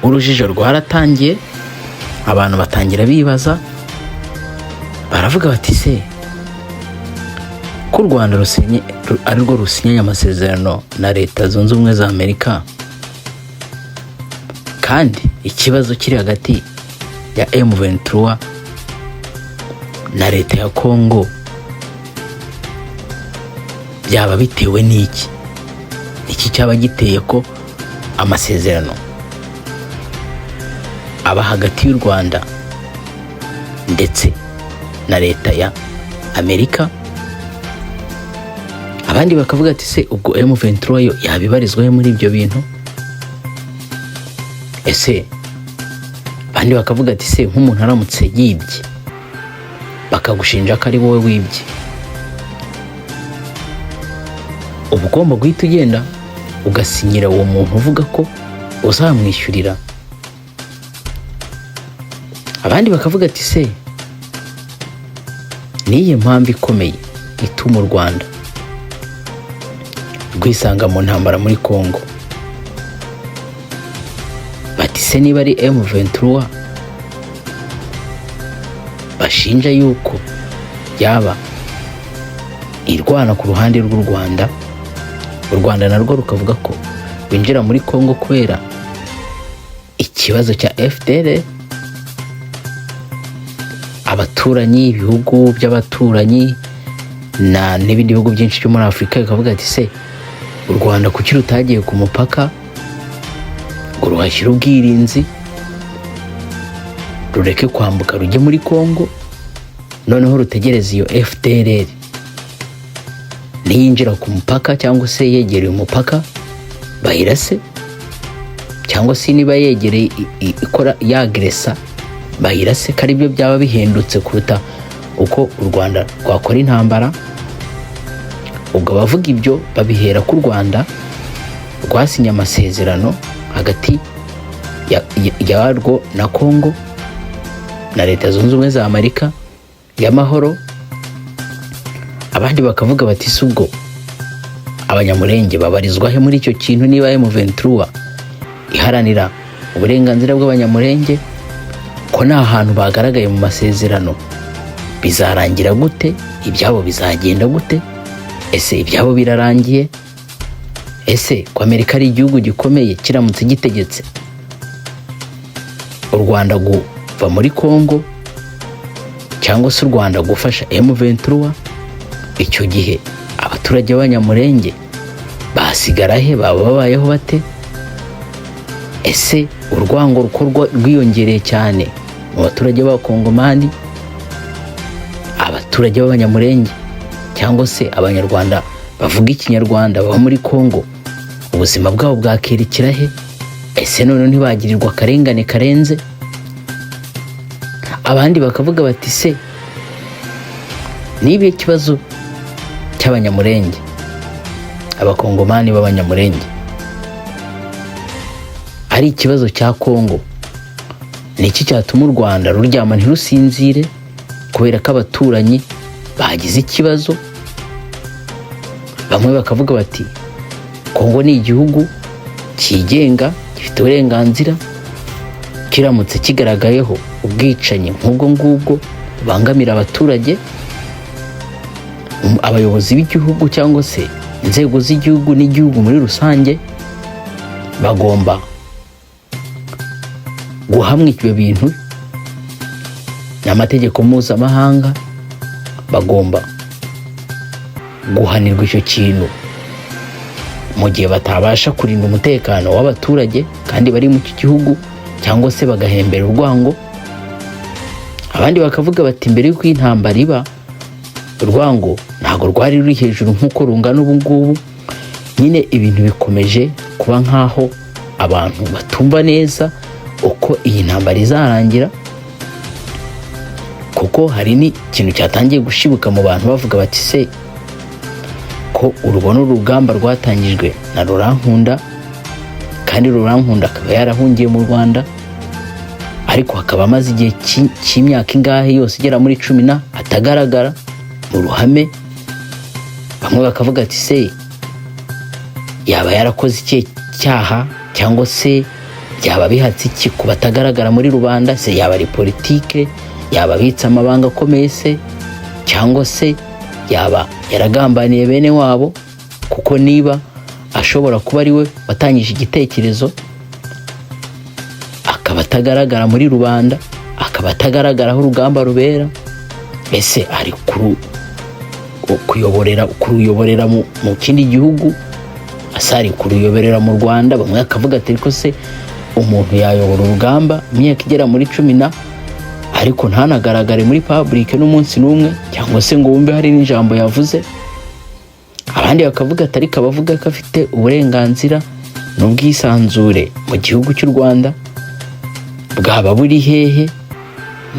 urujijo rwaratangiye, abantu batangira bibaza, baravuga bati se ko u Rwanda ari rwo rusinyanye amasezerano na Leta Zunze Ubumwe za Amerika, kandi ikibazo kiri hagati ya M23 na leta ya Kongo byaba bitewe n'iki? Iki cyaba giteye ko amasezerano aba hagati y'u Rwanda ndetse na leta ya Amerika? Abandi bakavuga ati se ubwo M23 yo yabibarizwaho muri ibyo bintu? Ese abandi bakavuga ati se nk'umuntu aramutse yibye bakagushinja ko ari wowe wibye, uba ugomba guhita ugenda ugasinyira uwo muntu uvuga ko uzamwishyurira? Abandi bakavuga ati se niye mpamvu ikomeye ituma u Rwanda rwisanga mu ntambara muri Kongo? Bati se niba ari M23 bashinja yuko yaba irwana ku ruhande rw'u Rwanda, u Rwanda narwo rukavuga ko winjira muri Kongo kubera ikibazo cya FDL, abaturanyi, ibihugu by'abaturanyi n'ibindi bihugu byinshi byo muri Afurika bikavuga ati se u Rwanda kuki rutagiye ku mupaka ngo ruhashyire ubwirinzi, rureke kwambuka rujye muri Kongo, noneho rutegereze iyo FDLR niyinjira ku mupaka cyangwa se yegereye umupaka bayirase, cyangwa se niba yegereye ikora yagresa bayirase, ko ari byo byaba bihendutse kuruta uko u Rwanda rwakora intambara. Ubwo bavuga ibyo babihera ku Rwanda rwasinye amasezerano hagati yarwo na Kongo na Leta Zunze Ubumwe za Amerika y'amahoro. Abandi bakavuga bati se ubwo abanyamurenge babarizwahe muri icyo kintu niba M23 iharanira uburenganzira bw'abanyamurenge? Ko nta hantu bagaragaye mu masezerano, bizarangira gute? Ibyabo bizagenda gute? Ese ibyabo birarangiye? Ese ko Amerika ari igihugu gikomeye kiramutse gitegetse u Rwanda guva muri Kongo cyangwa se u Rwanda gufasha M23, icyo gihe abaturage b'abanyamurenge basigara he? Baba babayeho bate? Ese urwango rukorwa rwiyongereye cyane mu baturage b'abakongomani, abaturage b'abanyamurenge cyangwa se abanyarwanda bavuga ikinyarwanda baba muri Kongo, ubuzima bwabo bwakerekera he? Ese none ntibagirirwa akarengane karenze? Abandi bakavuga bati se niba ikibazo cy'abanyamurenge, abakongomani b'abanyamurenge ari ikibazo cya Kongo, niki cyatuma u Rwanda ruryama ntirusinzire kubera ko abaturanyi bagize ikibazo? Bamwe bakavuga bati Kongo ni igihugu cyigenga gifite uburenganzira, kiramutse kigaragayeho ubwicanyi nk'ubwo ngubwo bubangamira abaturage, abayobozi b'igihugu cyangwa se inzego z'igihugu n'igihugu muri rusange bagomba guhamwa ibyo bintu n'amategeko mpuzamahanga, bagomba guhanirwa icyo kintu mu gihe batabasha kurinda umutekano w'abaturage kandi bari mu gihugu, cyangwa se bagahembera urwango. Abandi bakavuga bati mbere y'uko intambara iba, urwango ntago rwari ruri hejuru nk'uko rungana ubu ngubu. Nyine ibintu bikomeje kuba nk'aho abantu batumva neza uko iyi ntambara izarangira, kuko hari n'ikintu cyatangiye gushibuka mu bantu bavuga bati se ko urubona urugamba rwatangijwe na Rurankunda, kandi Rurankunda akaba yarahungiye mu Rwanda, ariko hakaba amaze igihe cy'imyaka ingahe yose igera muri 10 atagaragara mu ruhame. Bamwe bakavuga ati se yaba yarakoze iki cyaha, cyangwa se byaba bihatse iki ku batagaragara muri rubanda? Se yaba ari politike, yaba abitse amabanga akomeye se, cyangwa se yaba yaragambaniye bene wabo? Kuko niba ashobora kuba ari we watangije igitekerezo, akaba atagaragara muri rubanda, akaba atagaragara aho urugamba rubera, ese ari kuruyoborera mu kindi gihugu, asari kuruyoborera mu Rwanda? Bamwe akavuga ati ariko se umuntu yayobora urugamba imyaka igera muri 10 ariko ntanagaragare muri public n'umunsi n'umwe, cyangwa se ngo wumve hari n'ijambo yavuze? Abandi bakavuga ati ariko abavuga ko afite uburenganzira n'ubwisanzure mu gihugu cy'u Rwanda bwaba buri hehe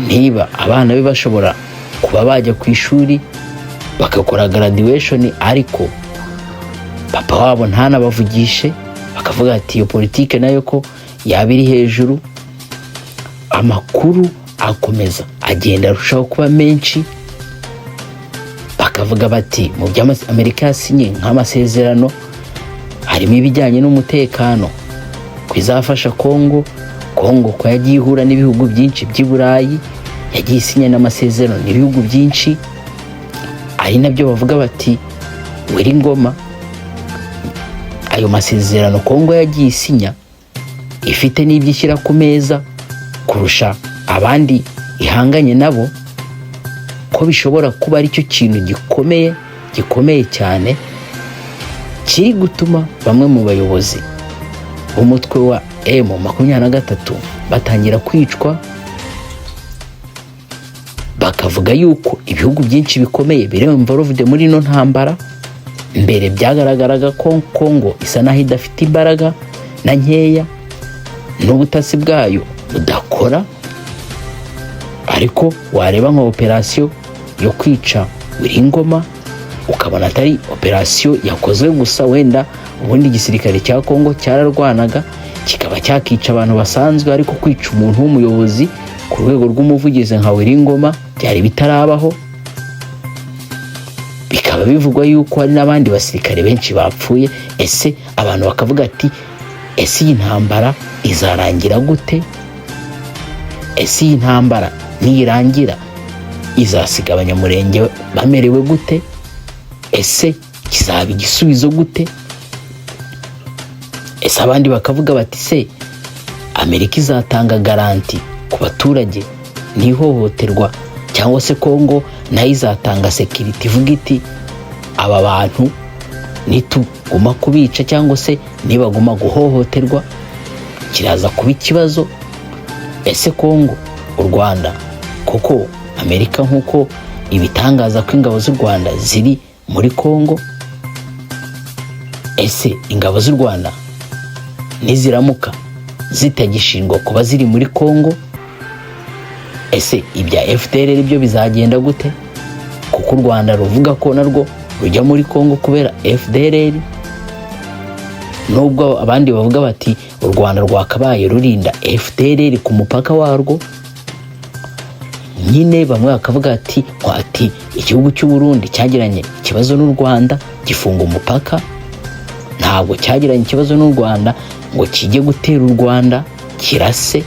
niba abana be bashobora kuba bajya ku ishuri bagakora graduation ariko papa wabo ntanabavugishe? Bakavuga ati iyo politike nayo ko yabiri hejuru. Amakuru akomeza agenda arushaho kuba menshi, bakavuga bati mu by'Amerika yasinye nk'amasezerano harimo ibijyanye n'umutekano kwizafasha Kongo ko yagiye ihura n'ibihugu byinshi by'i Burayi, yagiye isinya n'amasezerano n'ibihugu byinshi, ari nabyo bavuga bati Wiringoma ayo masezerano Kongo yagiye isinya ifite n'ibyo ishyira ku meza kurusha abandi ihanganye nabo, ko bishobora kuba ari cyo kintu gikomeye cyane kiri gutuma bamwe mu bayobozi b'umutwe wa M23 batangira kwicwa. Bakavuga yuko ibihugu byinshi bikomeye biri involved muri no ntambara. Mbere byagaragaraga ko Kongo isa naho idafite imbaraga na nkeya n'ubutasi bwayo budakora, ariko wareba nka operation yo kwica Wiringoma ukabona atari operation yakozwe gusa, wenda ubundi igisirikare cya Kongo cyararwanaga kikaba cyakica abantu basanzwe, ariko kwica umuntu w'umuyobozi ku rwego rw'umuvugizi nka Wiringoma byari bitarabaho. Bikaba bivugwa yuko hari n'abandi basirikare benshi bapfuye. Ese abantu bakavuga ati ese iyi ntambara izarangira gute? Ese iyi ntambara nirangira izasiga abanyamurenge bamerewe gute? Ese kizaba igisubizo gute? Ese abandi bakavuga bati se Amerika izatanga garanti ku baturage n'ihohoterwa, cyangwa se Kongo nayo izatanga security ivuga iti aba bantu nituguma kubica cyangwa se nibaguma guhohoterwa kiraza kuba ikibazo? Ese Kongo, u Rwanda, koko Amerika nk'uko ibitangaza ko ingabo z'u Rwanda ziri muri Kongo, ese ingabo z'u Rwanda niziramuka zitagishingwa kuba ziri muri Kongo, ese ibya FDLR byo bizagenda gute? Kuko u Rwanda ruvuga ko narwo rujya muri Kongo kubera FDLR, nubwo abandi bavuga bati u Rwanda rwakabaye rurinda FDLR ku mupaka warwo. Nyine bamwe bakavuga ati igihugu cy'u Burundi cyagiranye ikibazo n'u Rwanda gifunga umupaka, ntabwo cyagiranye ikibazo n'u Rwanda ngo kijye gutera u Rwanda kirase.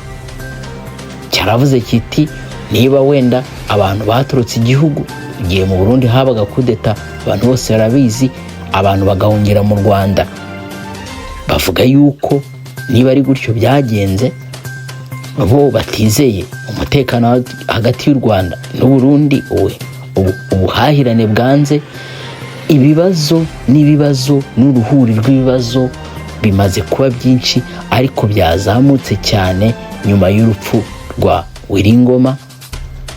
Cyaravuze kiti niba wenda abantu baturutse igihugu igihe mu Burundi habaga kudeta, abantu bose barabizi, abantu bagahungira mu Rwanda. Bavuga yuko niba ari gutyo byagenze, bo batizeye umutekano hagati y'u Rwanda n'u Burundi, ubuhahirane bwanze, ibibazo n'uruhuri rw'ibibazo bimaze kuba byinshi, ariko byazamutse cyane nyuma y'urupfu rwa Wiringoma.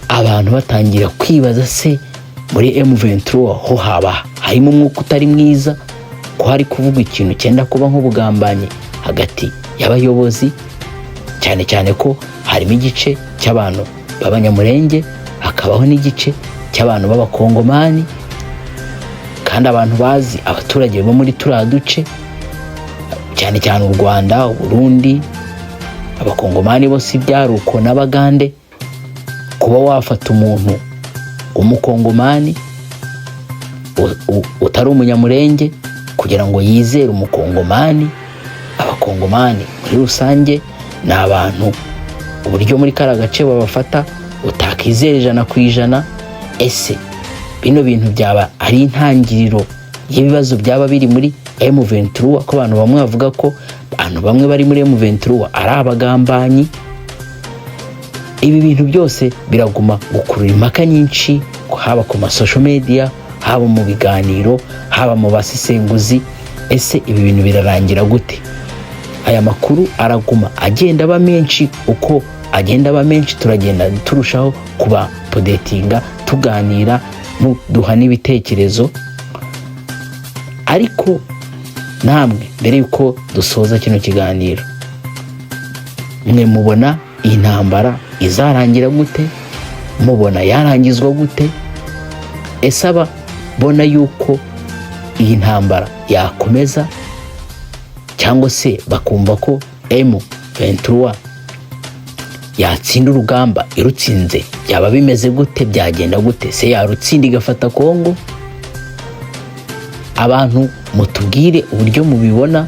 Abantu batangira kwibaza se muri M23 ho haba harimo umwuka utari mwiza, ko hari kuvuga ikintu cyenda kuba nk'ubugambanyi hagati y'abayobozi, cyane cyane ko harimo igice cy'abantu b'abanyamurenge, hakabaho n'igice cy'abantu b'abakongomani, kandi abantu bazi abaturage bo muri turiya duce, cyane cyane u Rwanda, u Burundi, abakongomani bose ibyaruko n'abagande. Kuba wafata umuntu umukongomani utari umunyamurenge kugira ngo yizere umukongomani, abakongomani muri rusange ni abantu uburyo muri kara gace babafata utakizera 100%. ese bino bintu byaba ari intangiriro y'ibibazo byaba biri muri M23, ko abantu bamwe bavuga ko abantu bamwe bari muri M23 ari abagambanyi? Ibi bintu byose biraguma gukurura impaka nyinshi, haba ku social media, haba mu biganiro, haba mu basesenguzi. Ese ibi bintu birarangira gute? Aya makuru araguma agenda aba menshi, uko agenda aba menshi turagenda turushaho kuba podetinga, tuganira, duha n'ibitekerezo. Ariko namwe mbere yuko dusoza kino kiganiro, mwe mubona iyi ntambara izarangira gute? Mubona yarangizwa gute? Ese bona yuko iyi ntambara yakomeza, cyangwa se bakumva ko M23 yatsinda urugamba irutsinze? Byaba bimeze gute? Byagenda gute? Se yarutsinda igafata Kongo? Abantu mutubwire uburyo mubibona,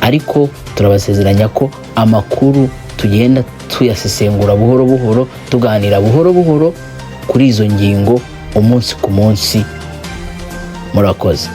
ariko turabasezeranya ko amakuru tugenda tuyasesengura buhoro buhoro, tuganira buhoro buhoro kuri izo ngingo umunsi ku munsi. Murakoze.